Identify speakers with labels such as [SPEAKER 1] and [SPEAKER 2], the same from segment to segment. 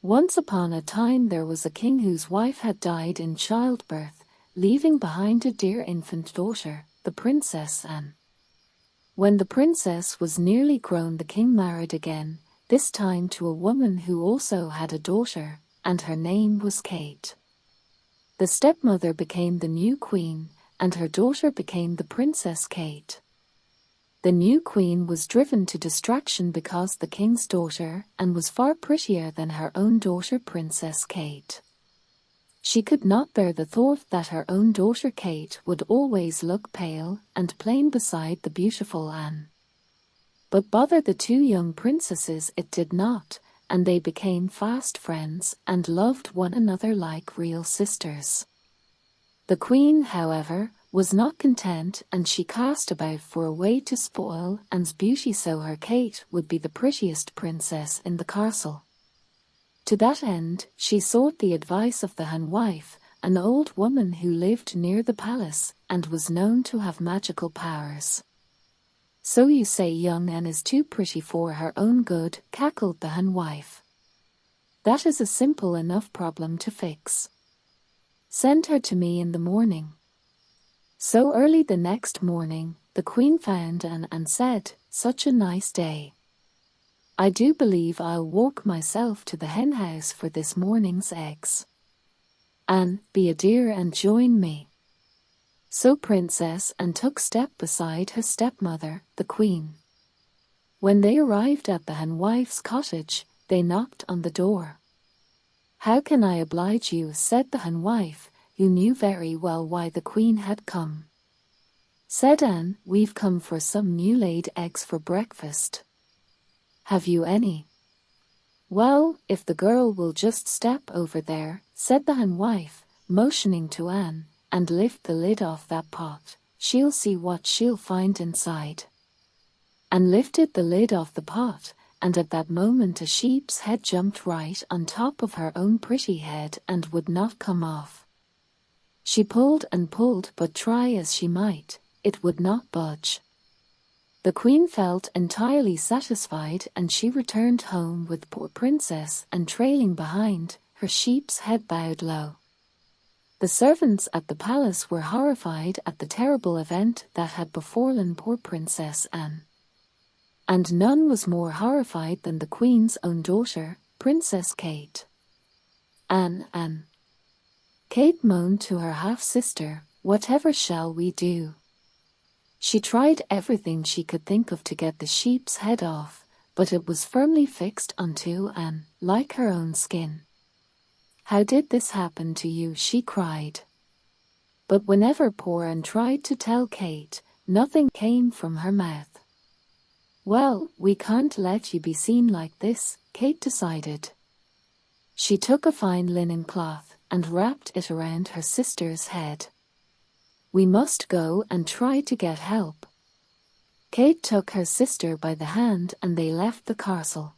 [SPEAKER 1] Once upon a time there was a king whose wife had died in childbirth, leaving behind a dear infant daughter, the Princess Anne. When the princess was nearly grown, the king married again, this time to a woman who also had a daughter, and her name was Kate. The stepmother became the new queen, and her daughter became the Princess Kate. The new queen was driven to distraction because the king's daughter Anne was far prettier than her own daughter Princess Kate. She could not bear the thought that her own daughter Kate would always look pale and plain beside the beautiful Anne. But bother the two young princesses it did not, and they became fast friends and loved one another like real sisters. The queen, however, was not content, and she cast about for a way to spoil Anne's beauty so her Kate would be the prettiest princess in the castle. To that end, she sought the advice of the hen wife, an old woman who lived near the palace and was known to have magical powers. "So you say young Anne is too pretty for her own good," cackled the hen wife. "That is a simple enough problem to fix. Send her to me in the morning." So early the next morning, the queen found Anne and said, "Such a nice day. I do believe I'll walk myself to the hen house for this morning's eggs. Anne, be a dear and join me." So Princess Anne took step beside her stepmother, the queen. When they arrived at the hen wife's cottage, they knocked on the door. "How can I oblige you?" said the hen wife, who knew very well why the queen had come. Said Anne, "We've come for some new-laid eggs for breakfast. Have you any?" "Well, if the girl will just step over there," said the hen wife, motioning to Anne, "and lift the lid off that pot, she'll see what she'll find inside." Anne lifted the lid off the pot, and at that moment a sheep's head jumped right on top of her own pretty head and would not come off. She pulled and pulled, but try as she might, it would not budge. The queen felt entirely satisfied, and she returned home with poor Princess Anne trailing behind, her sheep's head bowed low. The servants at the palace were horrified at the terrible event that had befallen poor Princess Anne. And none was more horrified than the queen's own daughter, Princess Kate. Anne. Kate moaned to her half-sister, "Whatever shall we do?" She tried everything she could think of to get the sheep's head off, but it was firmly fixed onto Anne, like her own skin. "How did this happen to you?" she cried. But whenever poor Anne tried to tell Kate, nothing came from her mouth. "Well, we can't let you be seen like this," Kate decided. She took a fine linen cloth and wrapped it around her sister's head. "We must go and try to get help." Kate took her sister by the hand and they left the castle.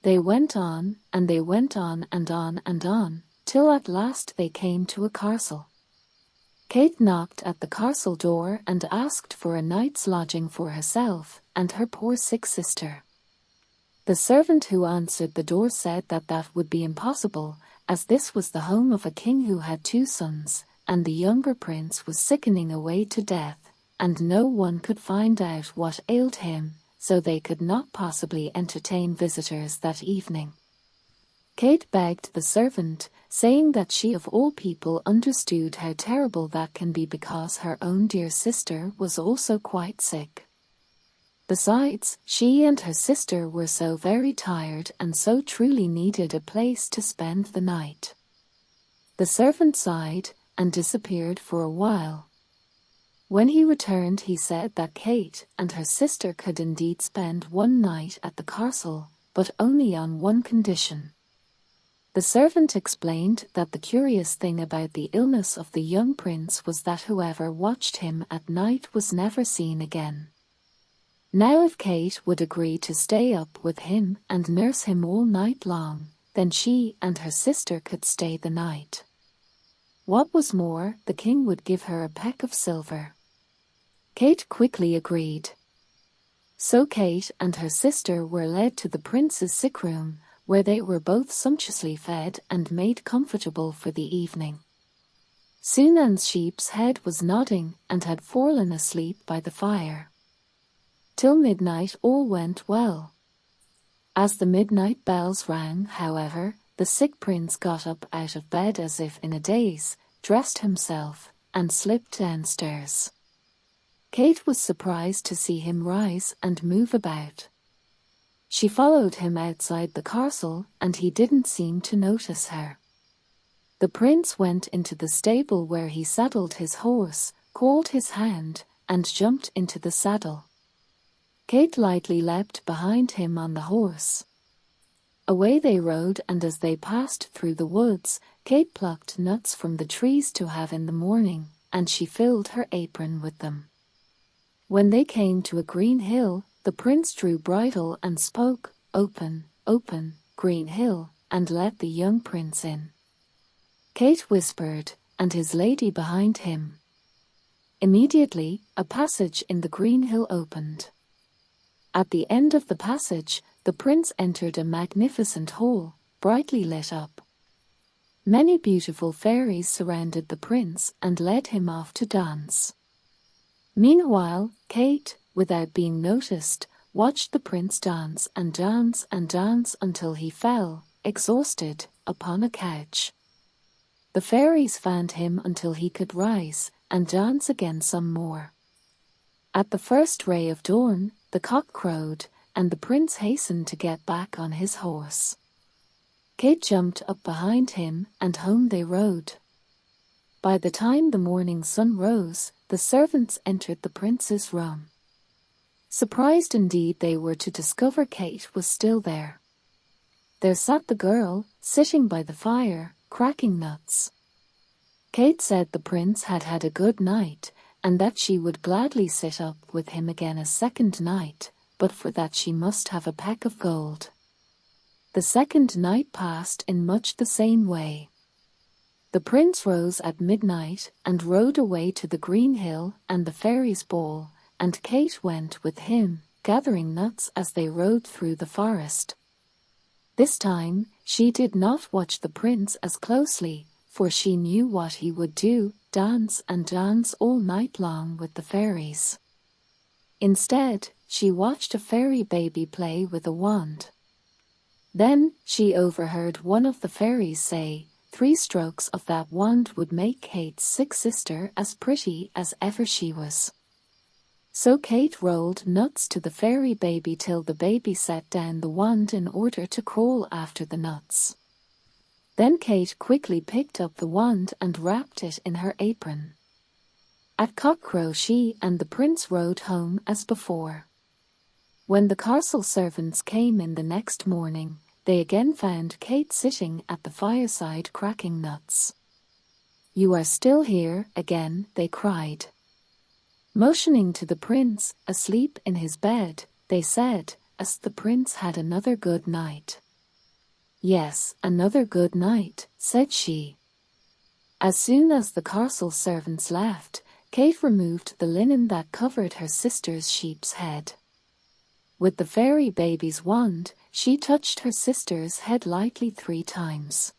[SPEAKER 1] They went on, and they went on and on and on, till at last they came to a castle. Kate knocked at the castle door and asked for a night's lodging for herself and her poor sick sister. The servant who answered the door said that that would be impossible, as this was the home of a king who had two sons, and the younger prince was sickening away to death, and no one could find out what ailed him, so they could not possibly entertain visitors that evening. Kate begged the servant, saying that she of all people understood how terrible that can be because her own dear sister was also quite sick. Besides, she and her sister were so very tired and so truly needed a place to spend the night. The servant sighed and disappeared for a while. When he returned, he said that Kate and her sister could indeed spend one night at the castle, but only on one condition. The servant explained that the curious thing about the illness of the young prince was that whoever watched him at night was never seen again. Now if Kate would agree to stay up with him and nurse him all night long, then she and her sister could stay the night. What was more, the king would give her a peck of silver. Kate quickly agreed. So Kate and her sister were led to the prince's sick room, where they were both sumptuously fed and made comfortable for the evening. Soon Anne's sheep's head was nodding and had fallen asleep by the fire. Till midnight all went well. As the midnight bells rang, however, the sick prince got up out of bed as if in a daze, dressed himself, and slipped downstairs. Kate was surprised to see him rise and move about. She followed him outside the castle, and he didn't seem to notice her. The prince went into the stable where he saddled his horse, called his hound, and jumped into the saddle. Kate lightly leapt behind him on the horse. Away they rode, and as they passed through the woods, Kate plucked nuts from the trees to have in the morning, and she filled her apron with them. When they came to a green hill, the prince drew bridle and spoke, "Open, open, green hill," and let the young prince in. Kate whispered, and his lady behind him. Immediately, a passage in the green hill opened. At the end of the passage, the prince entered a magnificent hall, brightly lit up. Many beautiful fairies surrounded the prince and led him off to dance. Meanwhile, Kate, without being noticed, watched the prince dance and dance and dance until he fell, exhausted, upon a couch. The fairies fanned him until he could rise, and dance again some more. At the first ray of dawn, the cock crowed, and the prince hastened to get back on his horse. Kate jumped up behind him, and home they rode. By the time the morning sun rose, the servants entered the prince's room. Surprised indeed they were to discover Kate was still there. There sat the girl, sitting by the fire, cracking nuts. Kate said the prince had had a good night, and that she would gladly sit up with him again a second night, but for that she must have a peck of gold. The second night passed in much the same way. The prince rose at midnight and rode away to the green hill and the fairies' ball, and Kate went with him, gathering nuts as they rode through the forest. This time, she did not watch the prince as closely, for she knew what he would do, dance and dance all night long with the fairies. Instead, she watched a fairy baby play with a wand. Then, she overheard one of the fairies say, 3 strokes of that wand would make Kate's sick sister as pretty as ever she was. So Kate rolled nuts to the fairy baby till the baby set down the wand in order to crawl after the nuts. Then Kate quickly picked up the wand and wrapped it in her apron. At cockcrow she and the prince rode home as before. When the castle servants came in the next morning, they again found Kate sitting at the fireside cracking nuts. "You are still here again," they cried. Motioning to the prince, asleep in his bed, they said, as the prince had another good night. "Yes, another good night," said she. As soon as the castle servants left, Kate removed the linen that covered her sister's sheep's head. With the fairy baby's wand, she touched her sister's head lightly 3 times.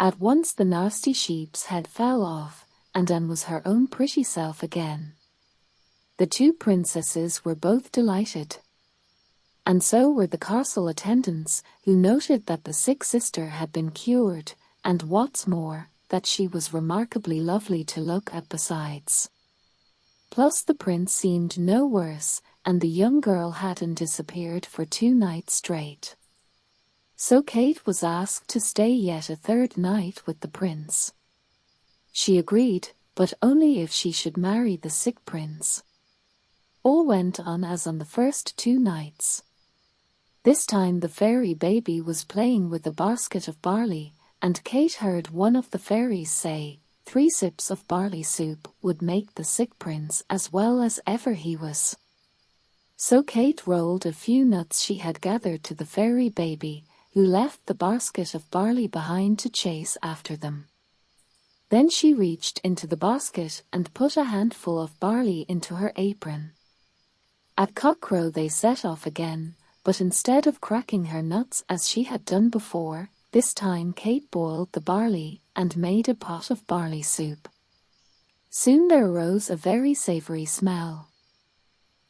[SPEAKER 1] At once the nasty sheep's head fell off, and Anne was her own pretty self again. The 2 princesses were both delighted. And so were the castle attendants, who noted that the sick sister had been cured, and what's more, that she was remarkably lovely to look at besides. Plus the prince seemed no worse, and the young girl hadn't disappeared for 2 nights straight. So Kate was asked to stay yet a 3rd night with the prince. She agreed, but only if she should marry the sick prince. All went on as on the first 2 nights. This time the fairy baby was playing with a basket of barley, and Kate heard one of the fairies say, 3 sips of barley soup would make the sick prince as well as ever he was. So Kate rolled a few nuts she had gathered to the fairy baby, who left the basket of barley behind to chase after them. Then she reached into the basket and put a handful of barley into her apron. At cockcrow they set off again, but instead of cracking her nuts as she had done before, this time Kate boiled the barley and made a pot of barley soup. Soon there arose a very savory smell.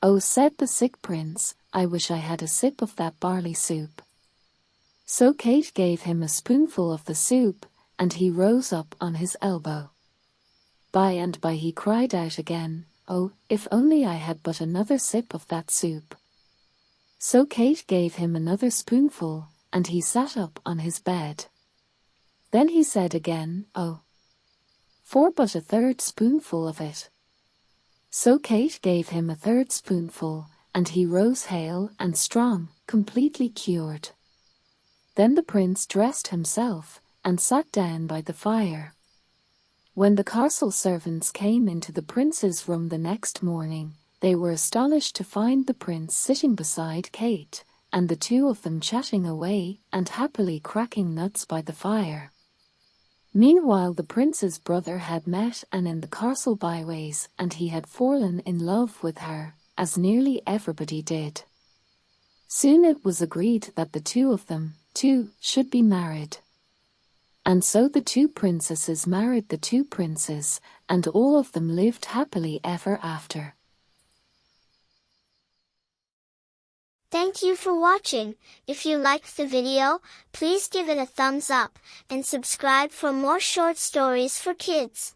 [SPEAKER 1] "Oh," said the sick prince, "I wish I had a sip of that barley soup." So Kate gave him a spoonful of the soup, and he rose up on his elbow. By and by he cried out again, "Oh, if only I had but another sip of that soup." So Kate gave him another spoonful, and he sat up on his bed. Then he said again, "Oh, for but a third spoonful of it." So Kate gave him a third spoonful, and he rose hale and strong, completely cured. Then the prince dressed himself, and sat down by the fire. When the castle servants came into the prince's room the next morning, they were astonished to find the prince sitting beside Kate, and the two of them chatting away and happily cracking nuts by the fire. Meanwhile the prince's brother had met Anne in the castle byways, and he had fallen in love with her, as nearly everybody did. Soon it was agreed that the two of them, too, should be married. And so the two princesses married the two princes, and all of them lived happily ever after.
[SPEAKER 2] Thank you for watching. If you liked the video, please give it a thumbs up, and subscribe for more short stories for kids.